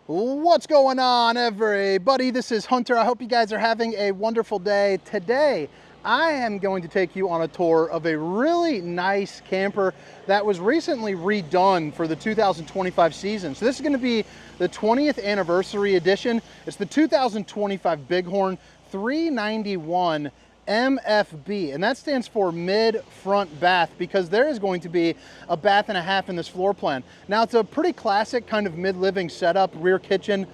What's going on, everybody? This is Hunter. I hope you guys are having a wonderful day. Today, I am going to take you on a tour of a really nice camper that was recently redone for the 2025 season. So this is going to be the 20th anniversary edition. It's the 2025 Bighorn 391MFB, and that stands for mid front bath, because there is going to be a bath and a half in this floor plan. Now, it's a pretty classic kind of mid-living setup, rear kitchen,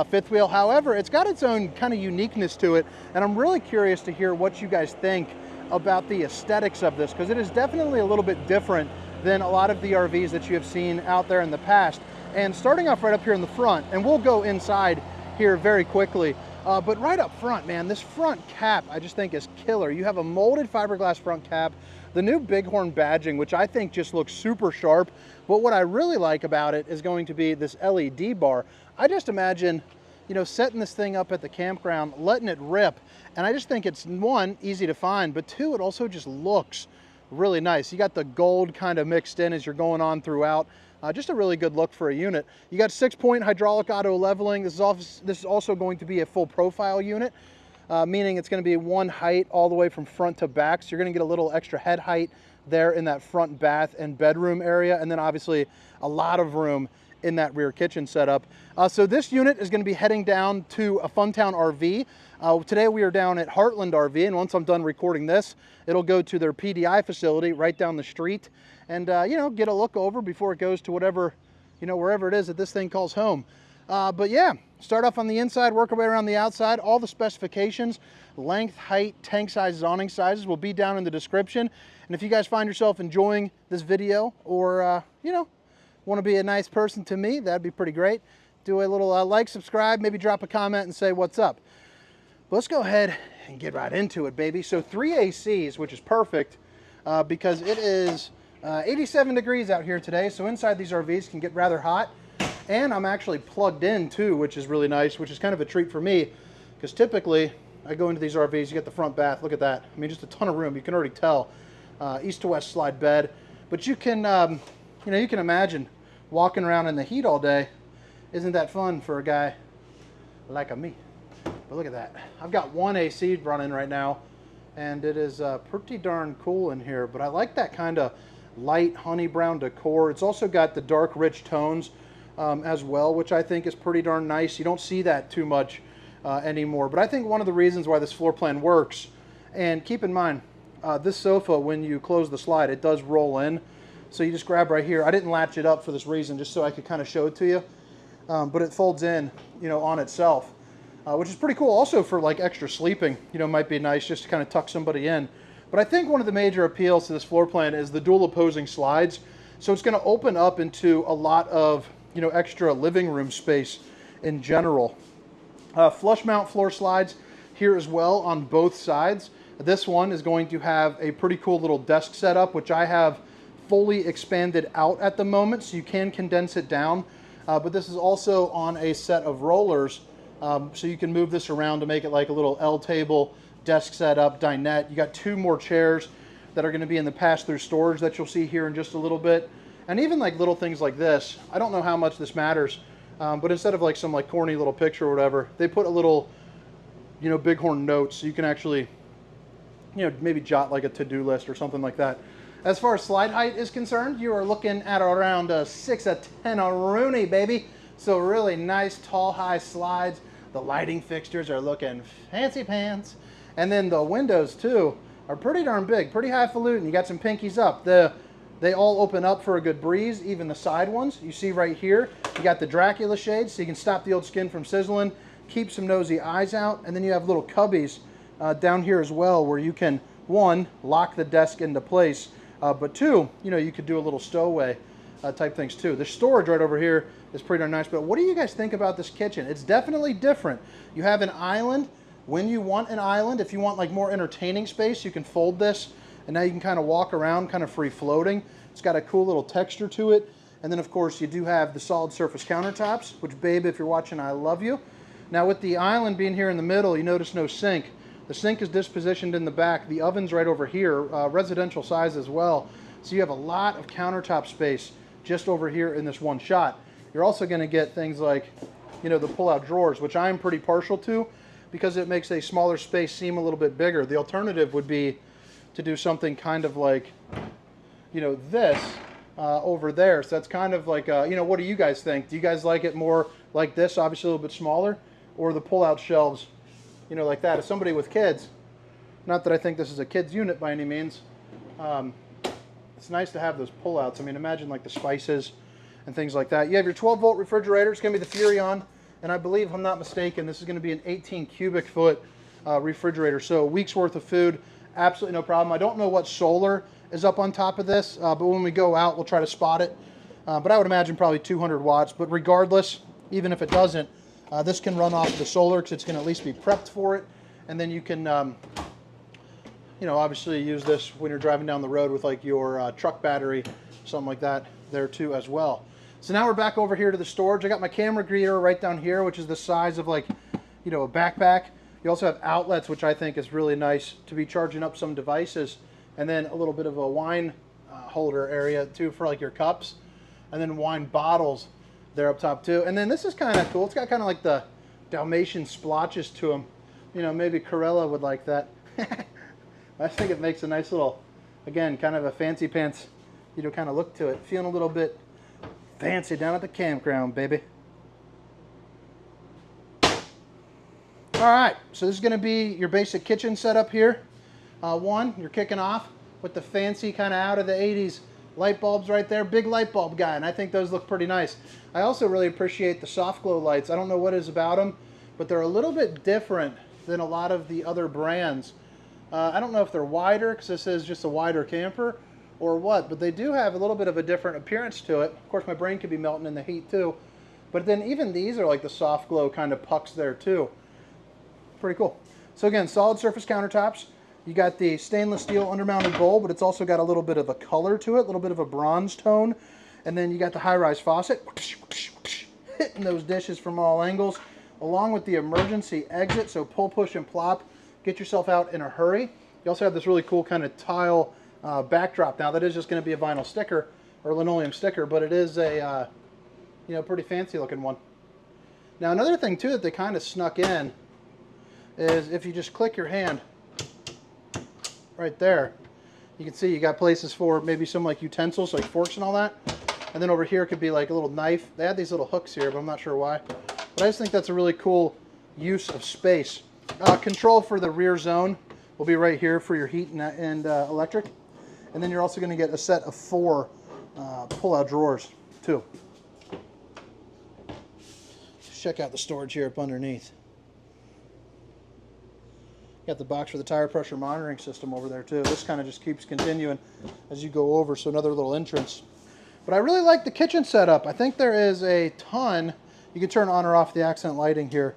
fifth wheel. However, it's got its own kind of uniqueness to it, and I'm really curious to hear what you guys think about the aesthetics of this, because it is definitely a little bit different than a lot of the RVs that you have seen out there in the past. And starting off right up here in the front, and we'll go inside here very quickly, but right up front, man, this front cap I just think is killer. You have a molded fiberglass front cap, the new Bighorn badging, which I think just looks super sharp. But what I really like about it is going to be this LED bar. I just imagine, you know, setting this thing up at the campground, letting it rip. And I just think it's, one, easy to find, but two, it also just looks really nice. You got the gold kind of mixed in as you're going on throughout. Just a really good look for a unit. You got 6-point hydraulic auto leveling. This is also going to be a full profile unit, meaning it's going to be one height all the way from front to back. So you're going to get a little extra head height there in that front bath and bedroom area, and then obviously a lot of room in that rear kitchen setup. So this unit is going to be heading down to a Funtown RV. Today we are down at Heartland RV, and once I'm done recording this, it'll go to their PDI facility right down the street, and you know, get a look over before it goes to whatever, you know, wherever it is that this thing calls home. But yeah, start off on the inside, work our way around the outside. All the specifications, length, height, tank sizes, awning sizes will be down in the description. And if you guys find yourself enjoying this video, or you know, want to be a nice person to me, that'd be pretty great. Do a little like, subscribe, maybe drop a comment and say what's up. But let's go ahead and get right into it, baby. So 3 ACs, which is perfect because it is 87 degrees out here today. So inside these RVs can get rather hot. And I'm actually plugged in too, which is really nice, which is kind of a treat for me, because typically I go into these RVs, you get the front bath, look at that. I mean, just a ton of room, you can already tell. East to west slide bed. But you can, you know, you can imagine walking around in the heat all day. Isn't that fun for a guy like me? But look at that. I've got one AC running right now, and it is pretty darn cool in here. But I like that kind of light honey brown decor. It's also got the dark rich tones as well, which I think is pretty darn nice. You don't see that too much anymore. But I think one of the reasons why this floor plan works, and keep in mind, this sofa, when you close the slide, it does roll in. So you just grab right here. I didn't latch it up for this reason, just so I could kind of show it to you. But it folds in, you know, on itself, which is pretty cool. Also for like extra sleeping, you know, might be nice just to kind of tuck somebody in. But I think one of the major appeals to this floor plan is the dual opposing slides. So it's going to open up into a lot of, you know, extra living room space in general. Flush mount floor slides here as well on both sides. This one is going to have a pretty cool little desk setup, which I have fully expanded out at the moment, so you can condense it down. But this is also on a set of rollers, so you can move this around to make it like a little L table, desk setup, dinette. You got 2 more chairs that are going to be in the pass-through storage that you'll see here in just a little bit. And even like little things like this, I don't know how much this matters, but instead of like some like corny little picture or whatever, they put a little, you know, Bighorn notes, so you can actually, you know, maybe jot like a to-do list or something like that. As far as slide height is concerned, you are looking at around 6'10" a Rooney, baby. So really nice, tall, high slides. The lighting fixtures are looking fancy pants. And then the windows too are pretty darn big, pretty highfalutin. You got some pinkies up. They all open up for a good breeze, even the side ones. You see right here, you got the Dracula shades, so you can stop the old skin from sizzling, keep some nosy eyes out. And then you have little cubbies down here as well, where you can, one, lock the desk into place, but two, you know, you could do a little stowaway type things too. The storage right over here is pretty darn nice. But what do you guys think about this kitchen? It's definitely different. You have an island when you want an island. If you want like more entertaining space, you can fold this, and now you can kind of walk around kind of free floating. It's got a cool little texture to it. And then of course you do have the solid surface countertops, which, babe, if you're watching, I love you. Now with the island being here in the middle, you notice no sink. The sink is dispositioned in the back. The oven's right over here, residential size as well. So you have a lot of countertop space just over here in this one shot. You're also going to get things like, you know, the pull-out drawers, which I'm pretty partial to because it makes a smaller space seem a little bit bigger. The alternative would be to do something kind of like, you know, this over there. So that's kind of like, you know, what do you guys think? Do you guys like it more like this, obviously a little bit smaller, or the pull-out shelves, you know, like that? As somebody with kids, not that I think this is a kid's unit by any means, it's nice to have those pull-outs. I mean, imagine like the spices and things like that. You have your 12-volt refrigerator. It's going to be the Furrion, and I believe, if I'm not mistaken, this is going to be an 18 cubic foot refrigerator. So a week's worth of food, absolutely no problem. I don't know what solar is up on top of this, but when we go out, we'll try to spot it. But I would imagine probably 200 watts. But regardless, even if it doesn't, this can run off of the solar because it's going to at least be prepped for it. And then you can, you know, obviously use this when you're driving down the road with like your truck battery, something like that there too as well. So now we're back over here to the storage. I got my camera gear right down here, which is the size of like, you know, a backpack. You also have outlets, which I think is really nice to be charging up some devices. And then a little bit of a wine holder area too for like your cups. And then wine bottles there up top too. And then this is kind of cool. It's got kind of like the Dalmatian splotches to them. You know, maybe Corella would like that. I think it makes a nice little, again, kind of a fancy pants, you know, kind of look to it. Feeling a little bit fancy down at the campground, baby. All right, so this is going to be your basic kitchen setup here. You're kicking off with the fancy kind of out of the 80s light bulbs right there. Big light bulb guy, and I think those look pretty nice. I also really appreciate the soft glow lights. I don't know what it is about them, but they're a little bit different than a lot of the other brands. I don't know if they're wider because this is just a wider camper or what, but they do have a little bit of a different appearance to it. Of course, my brain could be melting in the heat too. But then even these are like the soft glow kind of pucks there too. Pretty cool. So again, solid surface countertops. You got the stainless steel undermounted bowl, but it's also got a little bit of a color to it, a little bit of a bronze tone. And then you got the high-rise faucet, hitting those dishes from all angles, along with the emergency exit, so pull, push, and plop. Get yourself out in a hurry. You also have this really cool kind of tile backdrop. Now that is just going to be a vinyl sticker or linoleum sticker, but it is a you know, pretty fancy looking one. Now another thing too that they kind of snuck in is if you just click your hand right there, you can see you got places for maybe some like utensils like forks and all that. And then over here could be like a little knife. They had these little hooks here, but I'm not sure why. But I just think that's a really cool use of space. Control for the rear zone will be right here for your heat and electric. And then you're also going to get a set of 4 pull-out drawers too. Let's check out the storage here up underneath. Got the box for the tire pressure monitoring system over there too. This kind of just keeps continuing as you go over, so another little entrance. But I really like the kitchen setup. I think there is a ton. You can turn on or off the accent lighting here,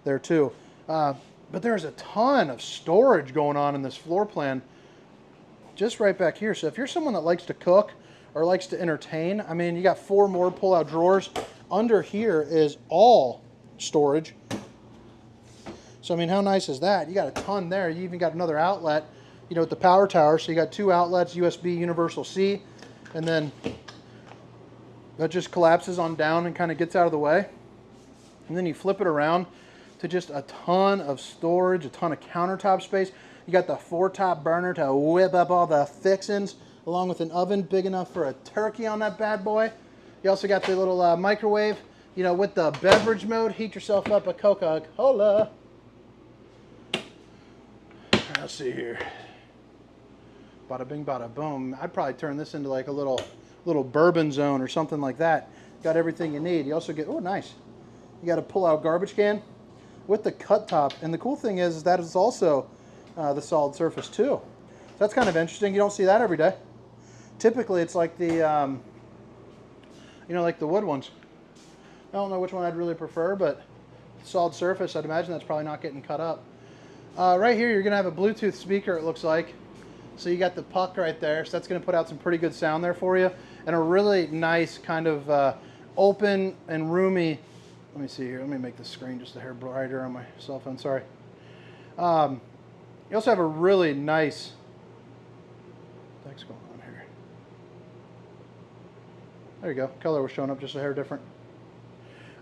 there too. But there's a ton of storage going on in this floor plan just right back here. So if you're someone that likes to cook or likes to entertain, I mean, you got 4 more pull-out drawers. Under here is all storage. So, I mean, how nice is that? You got a ton there. You even got another outlet, you know, with the power tower. So you got 2 outlets, USB, Universal C, and then that just collapses on down and kind of gets out of the way. And then you flip it around to just a ton of storage, a ton of countertop space. You got the 4-top burner to whip up all the fixings, along with an oven big enough for a turkey on that bad boy. You also got the little microwave, you know, with the beverage mode. Heat yourself up a Coca-Cola. Let's see here. Bada bing, bada boom. I'd probably turn this into like a little bourbon zone or something like that. Got everything you need. You also get, oh nice, you got a pull-out garbage can with the cut top. And the cool thing is that it's also the solid surface too. So that's kind of interesting. You don't see that every day. Typically it's like the, you know, like the wood ones. I don't know which one I'd really prefer, but solid surface, I'd imagine that's probably not getting cut up. Right here, you're going to have a Bluetooth speaker, it looks like. So you got the puck right there. So that's going to put out some pretty good sound there for you. And a really nice kind of open and roomy. Let me see here. Let me make the screen just a hair brighter on my cell phone. Sorry. You also have a really nice. What's going on here? There you go. Color was showing up just a hair different.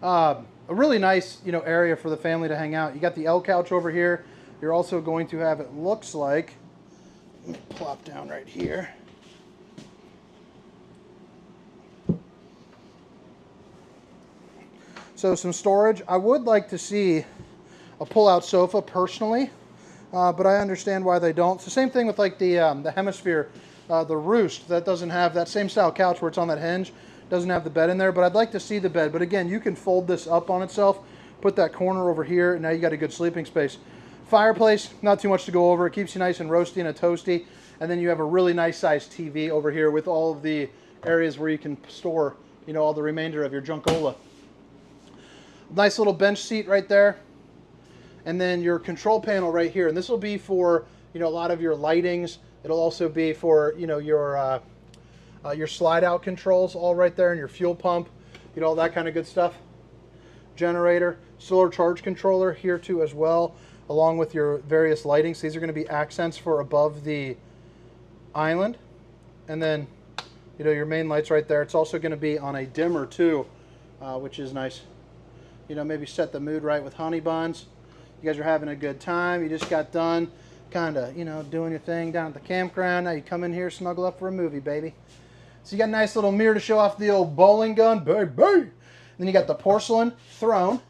A really nice, area for the family to hang out. You got the L couch over here. You're also going to have, it looks like, let me plop down right here. So some storage. I would like to see a pull-out sofa personally, but I understand why they don't. It's the same thing with like the Hemisphere, the Roost, that doesn't have that same style couch where it's on that hinge. Doesn't have the bed in there, but I'd like to see the bed. But again, you can fold this up on itself, put that corner over here, and now you got a good sleeping space. Fireplace, not too much to go over. It keeps you nice and roasty and toasty. And then you have a really nice sized TV over here with all of the areas where you can store, all the remainder of your junkola. Nice little bench seat right there. And then your control panel right here. And this will be for, a lot of your lightings. It'll also be for, your slide out controls all right there, and your fuel pump, all that kind of good stuff. Generator, solar charge controller here too as well, along with your various lightings. These are going to be accents for above the island. And then, your main lights right there. It's also going to be on a dimmer too, which is nice. Maybe set the mood right with honey buns. You guys are having a good time. You just got done kind of, doing your thing down at the campground. Now you come in here, snuggle up for a movie, baby. So you got a nice little mirror to show off the old bowling gun, baby. Then you got the porcelain throne,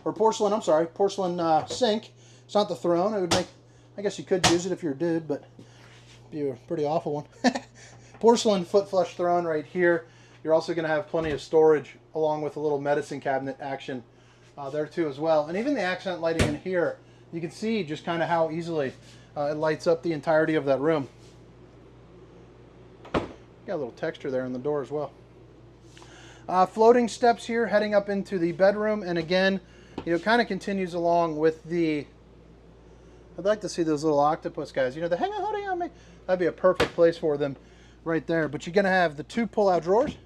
or porcelain sink. It's not the throne. It would make, I guess you could use it if you're a dude, but it'd be a pretty awful one. Porcelain foot flush throne right here. You're also going to have plenty of storage along with a little medicine cabinet action there too as well. And even the accent lighting in here, you can see just kind of how easily it lights up the entirety of that room. Got a little texture there in the door as well. Floating steps here heading up into the bedroom, and again, kind of continues along with the, I'd like to see those little octopus guys, the hang on, holding on me. That'd be a perfect place for them right there. But you're going to have the 2 pull-out drawers.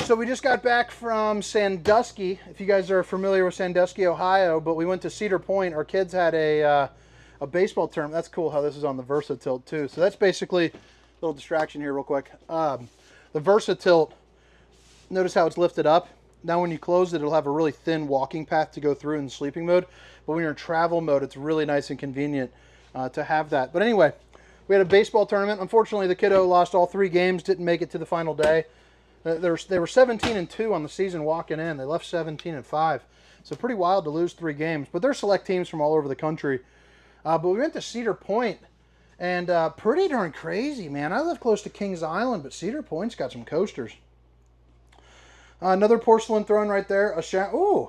So we just got back from Sandusky, if you guys are familiar with Sandusky, Ohio, but we went to Cedar Point. Our kids had a baseball tournament. That's cool how this is on the Versatilt too. So that's basically, a little distraction here real quick. The Versatilt, notice how it's lifted up. Now when you close it, it'll have a really thin walking path to go through in sleeping mode. But when you're in travel mode, it's really nice and convenient to have that. But anyway, we had a baseball tournament. Unfortunately, the kiddo lost all 3 games, didn't make it to the final day. They were 17-2 on the season walking in. They left 17-5. So pretty wild to lose 3 games. But they're select teams from all over the country. But we went to Cedar Point, and pretty darn crazy, man. I live close to Kings Island, but Cedar Point's got some coasters. Another porcelain throne right there. Ooh,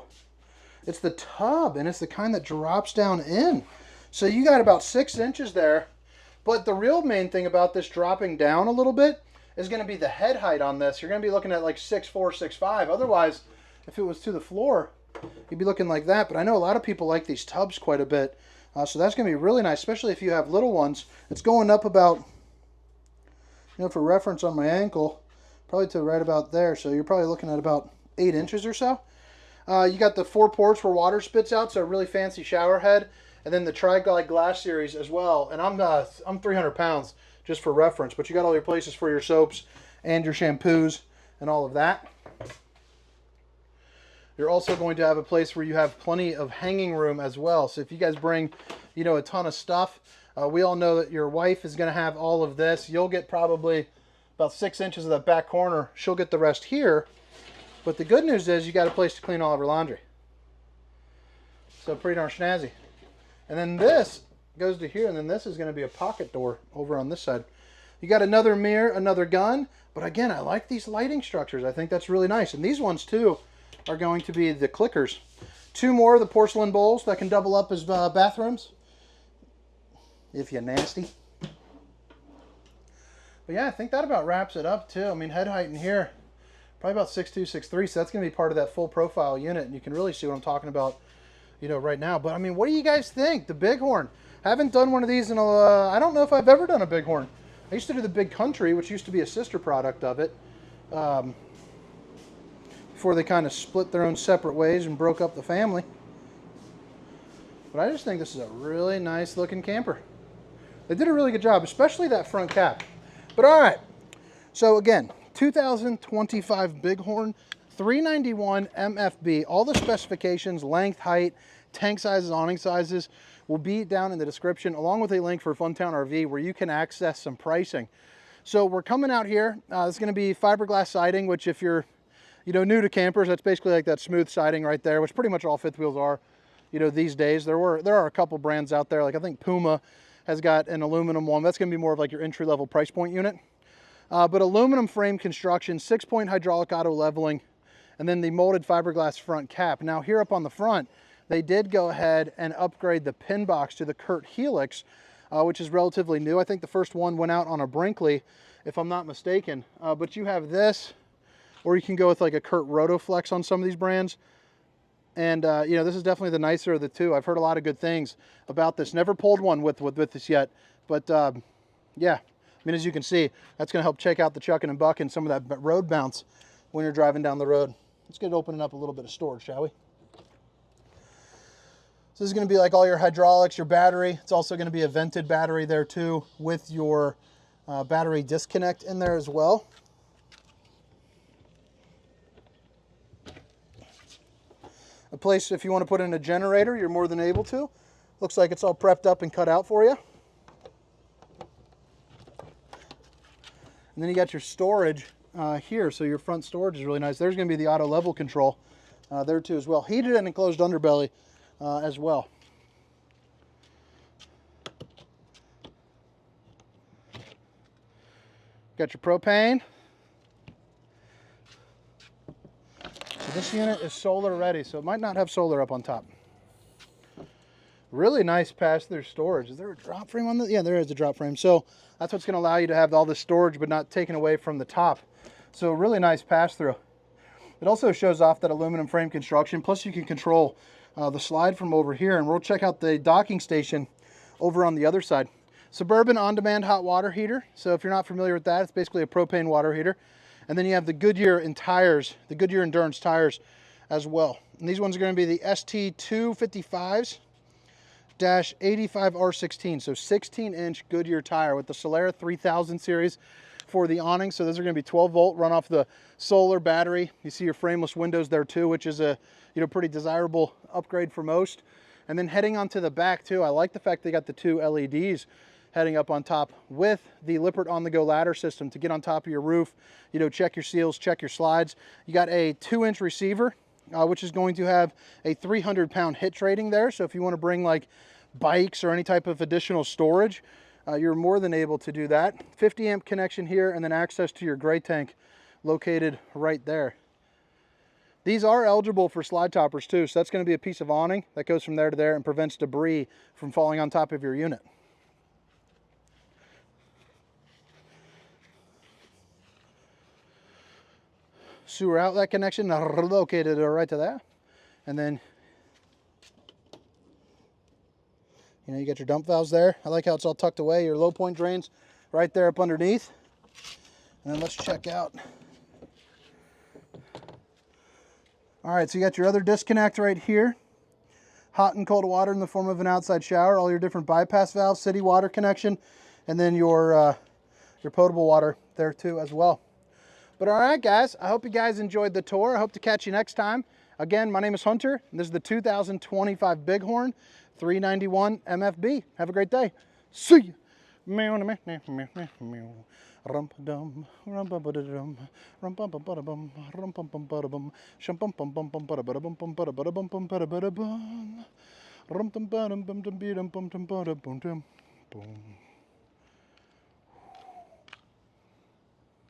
it's the tub, and it's the kind that drops down in. So you got about 6 inches there. But the real main thing about this dropping down a little bit is going to be the head height on this. You're going to be looking at like 6'4", 6'5". Otherwise, if it was to the floor, you'd be looking like that. But I know a lot of people like these tubs quite a bit. So that's going to be really nice, especially if you have little ones. It's going up about, for reference on my ankle, probably to right about there. So you're probably looking at about 8 inches or so. You got the 4 ports where water spits out, so a really fancy shower head. And then the Tri-Glide glass series as well. And I'm 300 pounds, just for reference. But you got all your places for your soaps and your shampoos and all of that. You're also going to have a place where you have plenty of hanging room as well. So if you guys bring, a ton of stuff, we all know that your wife is going to have all of this. You'll get probably about 6 inches of that back corner. She'll get the rest here. But the good news is you got a place to clean all of her laundry. So pretty darn snazzy. And then this goes to here, and then this is going to be a pocket door over on this side. You got another mirror, another gun. But again, I like these lighting structures. I think that's really nice. And these ones too are going to be the clickers. 2 more of the porcelain bowls that can double up as bathrooms, if you're nasty. But yeah, I think that about wraps it up too. I mean, head height in here, probably about 6'2", 6'3", so that's going to be part of that full profile unit, and you can really see what I'm talking about, right now. But I mean, what do you guys think? The Bighorn. Haven't done one of these in I don't know if I've ever done a Bighorn. I used to do the Big Country, which used to be a sister product of it. Before they kind of split their own separate ways and broke up the family. But I just think this is a really nice looking camper. They did a really good job, especially that front cap. But all right, so again, 2025 Bighorn 391 MFB. All the specifications, length, height, tank sizes, awning sizes will be down in the description, along with a link for Funtown RV where you can access some pricing. So we're coming out here. It's going to be fiberglass siding, which if you're new to campers, that's basically like that smooth siding right there, which pretty much all fifth wheels are, these days. There are a couple brands out there, like I think Puma has got an aluminum one. That's going to be more of like your entry-level price point unit. But aluminum frame construction, 6-point hydraulic auto leveling, and then the molded fiberglass front cap. Now here up on the front, they did go ahead and upgrade the pin box to the Kurt Helix, which is relatively new. I think the first one went out on a Brinkley, if I'm not mistaken. But you have this, or you can go with like a Kurt Rotoflex on some of these brands. And this is definitely the nicer of the two. I've heard a lot of good things about this. Never pulled one with this yet, but yeah. I mean, as you can see, that's going to help check out the chucking and bucking, some of that road bounce when you're driving down the road. Let's get opening up a little bit of storage, shall we? So this is going to be like all your hydraulics, your battery. It's also going to be a vented battery there too, with your battery disconnect in there as well. A place if you want to put in a generator, you're more than able to. Looks like it's all prepped up and cut out for you. And then you got your storage here, so your front storage is really nice. There's going to be the auto level control there too as well. Heated and enclosed underbelly as well. Got your propane. So this unit is solar ready, so it might not have solar up on top. Really nice pass-through storage. Is there a drop frame on this? Yeah, there is a drop frame. So that's what's going to allow you to have all this storage but not taken away from the top. So really nice pass-through. It also shows off that aluminum frame construction. Plus you can control the slide from over here. And we'll check out the docking station over on the other side. Suburban on-demand hot water heater. So if you're not familiar with that, it's basically a propane water heater. And then you have the Goodyear and tires, the Goodyear Endurance tires as well. And these ones are going to be the ST255s. -85R16, so 16-inch Goodyear tire with the Solera 3000 series for the awning. So those are going to be 12-volt, run off the solar battery. You see your frameless windows there too, which is a pretty desirable upgrade for most. And then heading onto the back too, I like the fact they got the two LEDs heading up on top with the Lippert on-the-go ladder system to get on top of your roof. Check your seals, check your slides. You got a 2-inch receiver. Which is going to have a 300-pound hitch rating there. So if you want to bring like bikes or any type of additional storage, you're more than able to do that. 50 amp connection here, and then access to your gray tank located right there. These are eligible for slide toppers too. So that's going to be a piece of awning that goes from there to there and prevents debris from falling on top of your unit. Sewer outlet connection located right to that. And then you got your dump valves there. I like how it's all tucked away. Your low point drains right there up underneath. And then let's check out. All right, so you got your other disconnect right here. Hot and cold water in the form of an outside shower. All your different bypass valves, city water connection, and then your potable water there too as well. But all right, guys, I hope you guys enjoyed the tour. I hope to catch you next time. Again, my name is Hunter, and this is the 2025 Bighorn 391 MFB. Have a great day. See you.